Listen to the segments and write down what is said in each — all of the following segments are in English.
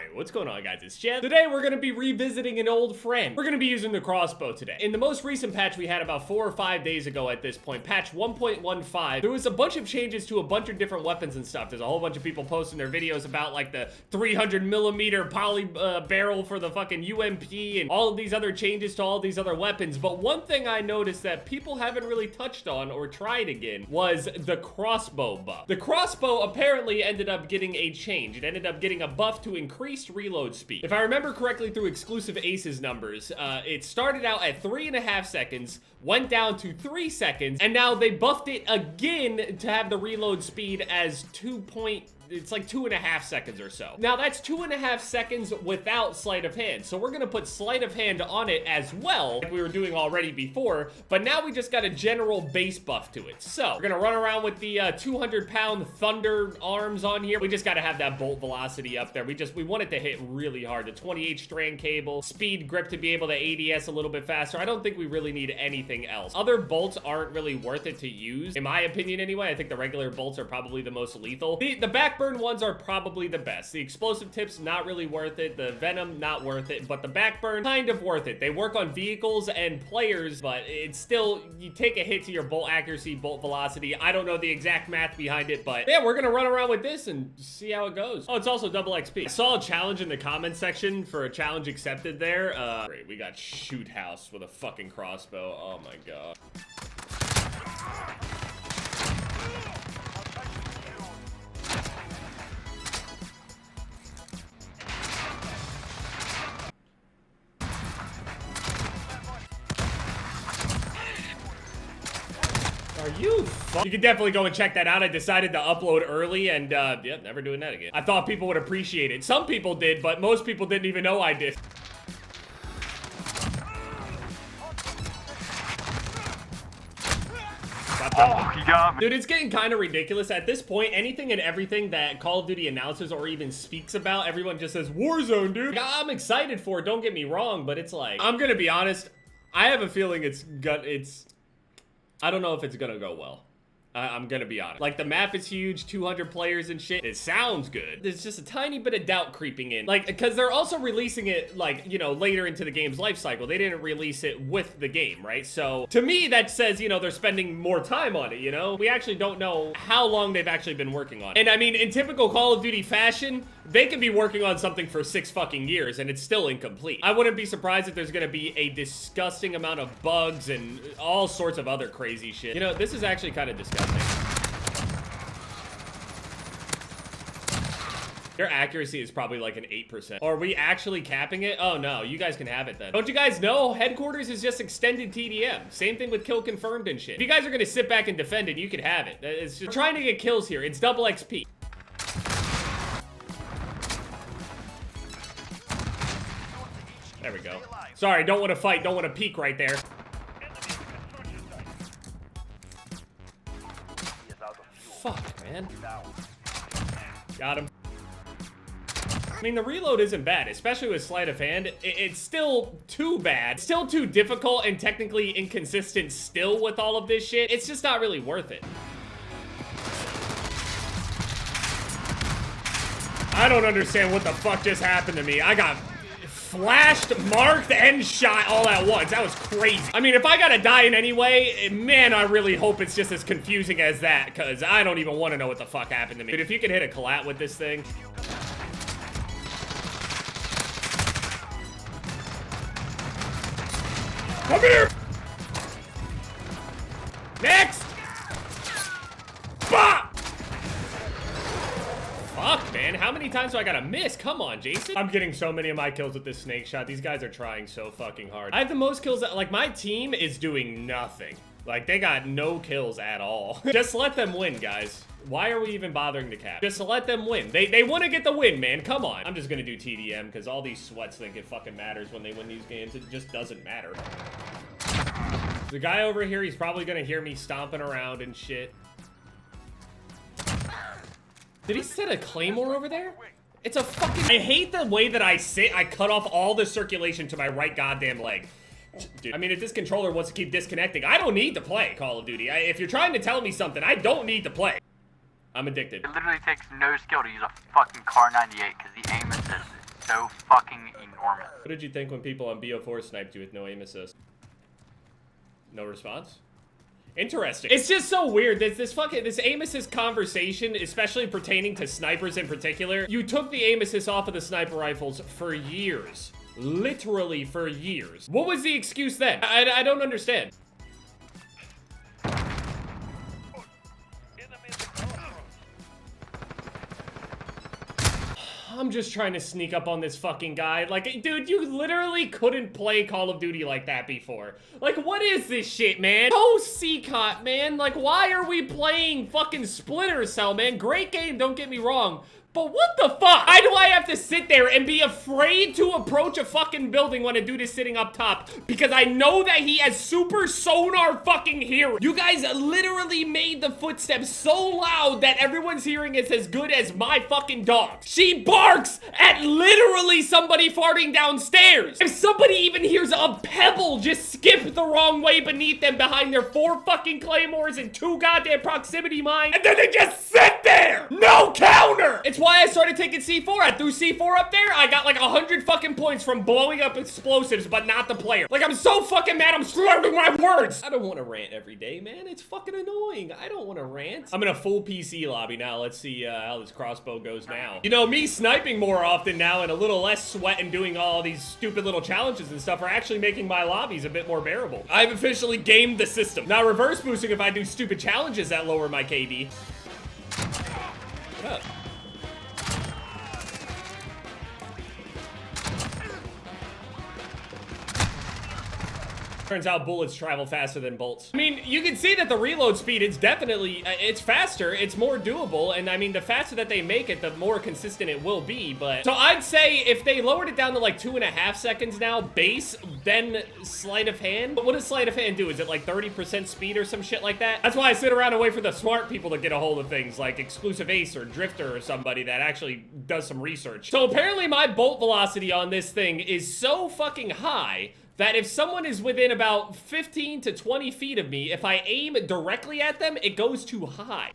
Alright, what's going on, guys? It's Jev. Today we're gonna be revisiting an old friend. We're gonna be using the crossbow today. In the most recent patch we had about 4 or 5 days ago at this point, patch 1.15, there was a bunch of changes to a bunch of different weapons and stuff. There's a whole bunch of people posting their videos about like the 300mm poly barrel for the fucking UMP and all of these other changes to all these other weapons. But one thing I noticed that people haven't really touched on or tried again was the crossbow buff. The crossbow apparently ended up getting a change. It ended up getting a buff to increased reload speed. If I remember correctly through exclusive aces numbers, it started out at 3.5 seconds, went down to 3 seconds, and now they buffed it again to have the reload speed as it's like 2.5 seconds or so. Now that's 2.5 seconds without sleight of hand. So we're gonna put sleight of hand on it as well, like we were doing already before, but now we just got a general base buff to it. So we're gonna run around with the 200-pound thunder arms on here. We just gotta have that bolt velocity up there. We want it to hit really hard. The 28 strand cable, speed grip to be able to ADS a little bit faster. I don't think we really need anything else. Other bolts aren't really worth it to use, in my opinion anyway. I think the regular bolts are probably the most lethal. The backburn ones are probably the best. The explosive tips, not really worth it. The venom, not worth it. But the backburn, kind of worth it. They work on vehicles and players, but it's still, you take a hit to your bolt accuracy, bolt velocity. I don't know the exact math behind it, but yeah, we're gonna run around with this and see how it goes. Oh, it's also double XP. I saw a challenge in the comment section for a challenge accepted there. Great, we got shoot house with a fucking crossbow. Oh my god. Are you You can definitely go and check that out. I decided to upload early and, yeah, never doing that again. I thought people would appreciate it. Some people did, but most people didn't even know I did. Oh, he got me. Dude, it's getting kind of ridiculous. At this point, anything and everything that Call of Duty announces or even speaks about, everyone just says, Warzone, dude. Like, I'm excited for it, don't get me wrong, but it's like, I'm gonna be honest, I have a feeling I don't know if it's gonna go well. I'm gonna be honest. Like, the map is huge, 200 players and shit. It sounds good. There's just a tiny bit of doubt creeping in. Like, because they're also releasing it, like, you know, later into the game's life cycle. They didn't release it with the game, right? So, to me, that says, you know, they're spending more time on it, you know? We actually don't know how long they've actually been working on it. And, I mean, in typical Call of Duty fashion, they could be working on something for 6 fucking years, and it's still incomplete. I wouldn't be surprised if there's gonna be a disgusting amount of bugs and all sorts of other crazy shit. You know, this is actually kind of disgusting. Their accuracy is probably like an 8%. Are we actually capping it? Oh no, you guys can have it then. Don't you guys know headquarters is just extended TDM? Same thing with kill confirmed and shit. If you guys are gonna sit back and defend it, you can have it. It's just trying to get kills here. It's double XP. There we go. Sorry, don't want to fight, don't want to peek right there. Fuck, man. Got him. I mean, the reload isn't bad, especially with sleight of hand. It's still too bad. It's still too difficult and technically inconsistent still with all of this shit. It's just not really worth it. I don't understand what the fuck just happened to me. I got flashed, marked, and shot all at once. That was crazy. I mean, if I gotta die in any way, man, I really hope it's just as confusing as that, because I don't even want to know what the fuck happened to me. Dude, if you can hit a collat with this thing. Come here! Next! Bah! Fuck, man. How many times do I gotta miss? Come on, Jason. I'm getting so many of my kills with this snake shot. These guys are trying so fucking hard. I have the most kills that, like, my team is doing nothing. Like, they got no kills at all. Just let them win, guys. Why are we even bothering to cap? Just let them win. They want to get the win, man. Come on. I'm just gonna do TDM because all these sweats think it fucking matters when they win these games. It just doesn't matter. The guy over here, he's probably gonna hear me stomping around and shit. Did he set a claymore over there? It's a fucking... I hate the way that I sit. I cut off all the circulation to my right goddamn leg. Dude, I mean, if this controller wants to keep disconnecting, I don't need to play Call of Duty. If you're trying to tell me something, I don't need to play. I'm addicted. It literally takes no skill to use a fucking Kar 98 because the aim assist is so fucking enormous. What did you think when people on BO4 sniped you with no aim assist? No response? Interesting. It's just so weird. This aim assist conversation, especially pertaining to snipers in particular. You took the aim assist off of the sniper rifles for years. Literally for years. What was the excuse then? I don't understand. I'm just trying to sneak up on this fucking guy. Like, dude, you literally couldn't play Call of Duty like that before. Like, what is this shit, man? Oh, CCOT, man. Like, why are we playing fucking Splinter Cell, man? Great game, don't get me wrong. But what the fuck? Why do I have to sit there and be afraid to approach a fucking building when a dude is sitting up top? Because I know that he has super sonar fucking hearing. You guys literally made the footsteps so loud that everyone's hearing is as good as my fucking dog. She barks at literally somebody farting downstairs. If somebody even hears a pebble just skip the wrong way beneath them behind their 4 fucking claymores and 2 goddamn proximity mines, and then they just sit there! No counter! It's why I started taking C4. I threw C4 up there. I got like 100 fucking points from blowing up explosives, but not the player. Like, I'm so fucking mad, I'm slurring my words. I don't want to rant every day, man. It's fucking annoying. I don't want to rant. I'm in a full PC lobby now. Let's see how this crossbow goes now. You know, me sniping more often now and a little less sweat and doing all these stupid little challenges and stuff are actually making my lobbies a bit more bearable. I've officially gamed the system. Now, reverse boosting if I do stupid challenges that lower my KD. What up? Turns out bullets travel faster than bolts. I mean, you can see that the reload speed is definitely, it's faster, it's more doable, and I mean, the faster that they make it, the more consistent it will be, but... So I'd say if they lowered it down to like 2.5 seconds now, base, then sleight of hand. But what does sleight of hand do? Is it like 30% speed or some shit like that? That's why I sit around and wait for the smart people to get a hold of things, like Exclusive Ace or Drifter or somebody that actually does some research. So apparently my bolt velocity on this thing is so fucking high that if someone is within about 15 to 20 feet of me, if I aim directly at them, it goes too high.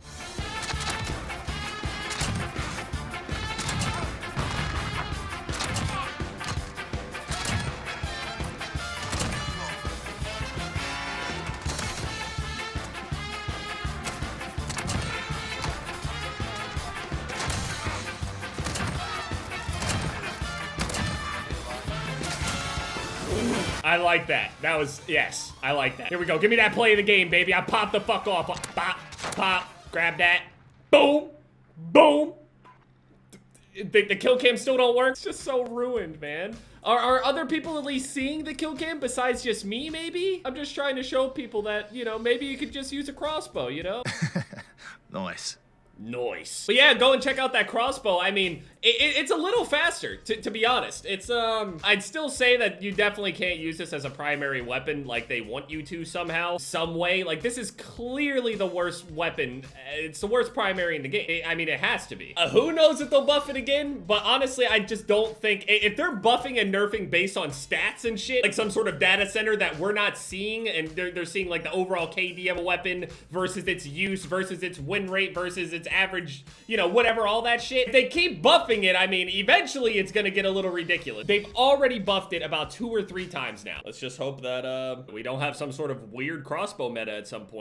I like that. That was, yes, I like that. Here we go. Give me that play of the game, baby. I pop the fuck off. Pop, pop, grab that. Boom, boom. The kill cam still don't work? It's just so ruined, man. Are other people at least seeing the kill cam besides just me, maybe? I'm just trying to show people that, you know, maybe you could just use a crossbow, you know? Nice. Nice. But yeah, go and check out that crossbow. I mean, it's a little faster, to be honest. It's, I'd still say that you definitely can't use this as a primary weapon like they want you to somehow, some way. Like, this is clearly the worst weapon. It's the worst primary in the game. I mean, it has to be. Who knows if they'll buff it again? But honestly, I just don't think, if they're buffing and nerfing based on stats and shit, like some sort of data center that we're not seeing, and they're seeing like the overall KD of a weapon versus its use versus its win rate versus its average, you know, whatever, all that shit. If they keep buffing it, I mean, eventually it's gonna get a little ridiculous. They've already buffed it about 2 or 3 times now. Let's just hope that we don't have some sort of weird crossbow meta at some point.